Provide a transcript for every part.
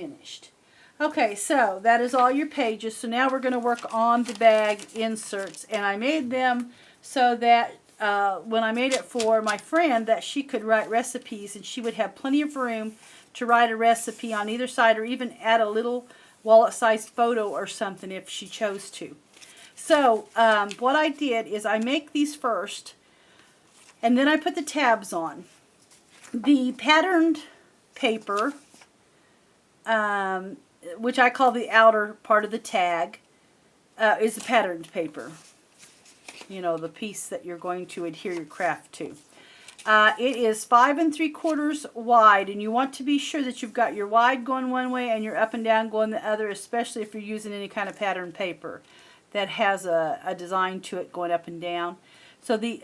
finished. Okay, so that is all your pages. So now we're going to work on the bag inserts. And I made them so that when I made it for my friend, that she could write recipes and she would have plenty of room to write a recipe on either side, or even add a little wallet-sized photo or something if she chose to. So what I did is I make these first, and then I put the tabs on. The patterned paper, which I call the outer part of the tag, is the patterned paper. You know, the piece that you're going to adhere your craft to. It is 5 3/4 wide, and you want to be sure that you've got your wide going one way and your up and down going the other, especially if you're using any kind of patterned paper that has a design to it going up and down. So the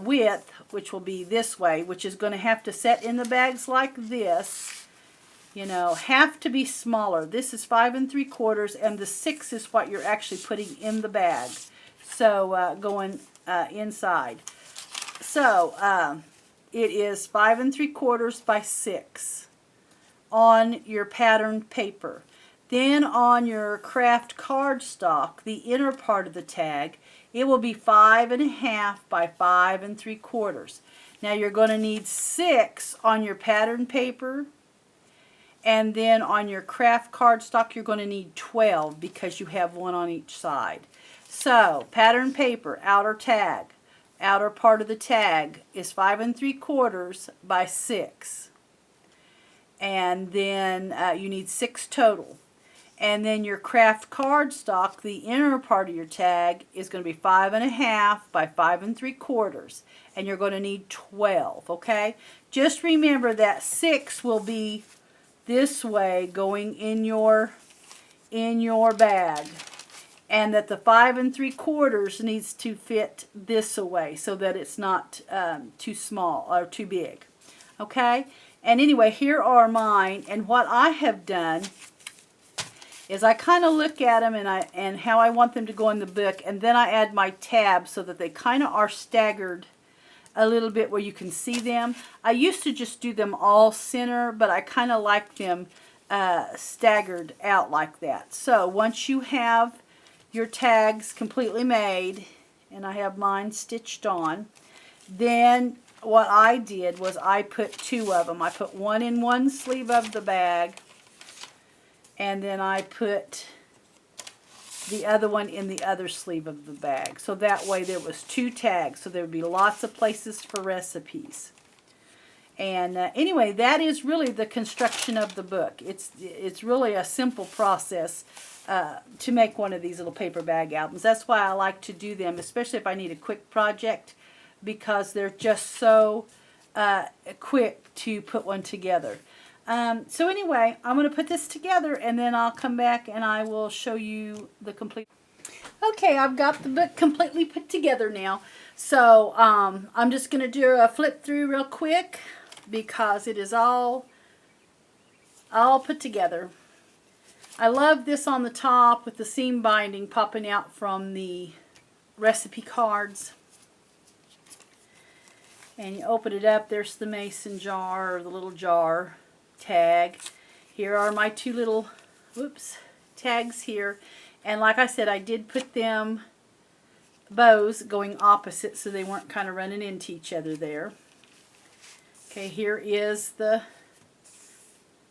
width, which will be this way, which is going to have to set in the bags like this, you know, have to be smaller. This is 5 3/4, and the 6 is what you're actually putting in the bag. So going inside. So it is 5 3/4 by 6 on your patterned paper. Then on your craft cardstock, the inner part of the tag, it will be 5 1/2 by 5 3/4. Now you're going to need 6 on your pattern paper, and then on your craft cardstock you're going to need 12 because you have one on each side. So pattern paper, outer tag, outer part of the tag is 5 3/4 by 6, and then you need 6 total. And then your craft cardstock, the inner part of your tag, is going to be 5 1/2 by 5 3/4, and you're going to need 12. Okay, just remember that 6 will be this way going in your bag, and that the 5 3/4 needs to fit this way so that it's not too small or too big. Okay, and anyway, here are mine, and what I have done is I kind of look at them and how I want them to go in the book, and then I add my tabs so that they kind of are staggered a little bit where you can see them. I used to just do them all center, but I kind of like them staggered out like that. So once you have your tags completely made, and I have mine stitched on, then what I did was I put 2 of them. I put one in one sleeve of the bag, and then I put the other one in the other sleeve of the bag. So that way there was 2 tags, so there would be lots of places for recipes. And anyway, that is really the construction of the book. It's really a simple process to make one of these little paper bag albums. That's why I like to do them, especially if I need a quick project, because they're just so quick to put one together. So anyway, I'm going to put this together, and then I'll come back and I will show you the complete. Okay, I've got the book completely put together now. So I'm just going to do a flip through real quick because it is all put together. I love this on the top with the seam binding popping out from the recipe cards. And you open it up, there's the mason jar, or the little jar tag. Here are my 2 little tags here, and like I said, I did put them bows going opposite so they weren't kind of running into each other there. Okay, here is the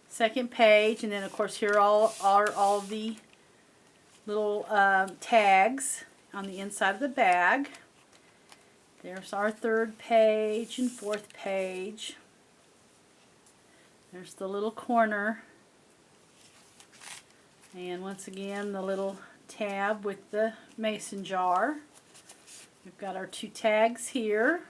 second page, and then of course here are all the little tags on the inside of the bag. There's our 3rd page and 4th page. There's the little corner, and once again the little tab with the mason jar. We've got our 2 tags here,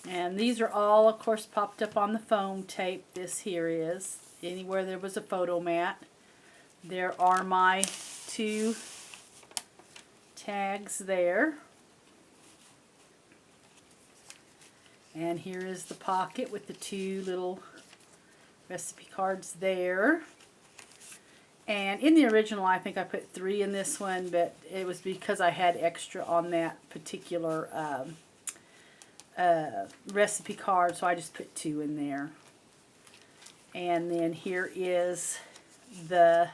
and these are all of course popped up on the foam tape. This here is anywhere there was a photo mat. There are my 2 tags there. And here is the pocket with the 2 little recipe cards there. And in the original, I think I put 3 in this one, but it was because I had extra on that particular recipe card, so I just put 2 in there. And then here is the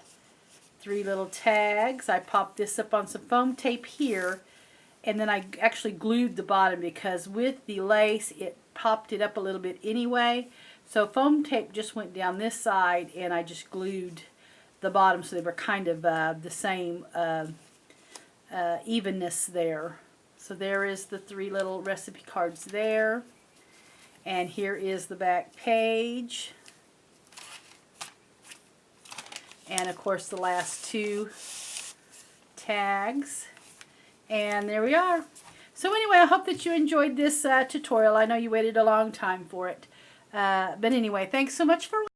3 little tags. I popped this up on some foam tape here, and then I actually glued the bottom because with the lace it popped it up a little bit anyway. So foam tape just went down this side, and I just glued the bottom so they were kind of the same evenness there. So there is the 3 little recipe cards there. And here is the back page. And of course the last 2 tags. And there we are. So anyway, I hope that you enjoyed this tutorial. I know you waited a long time for it. But anyway, thanks so much for watching.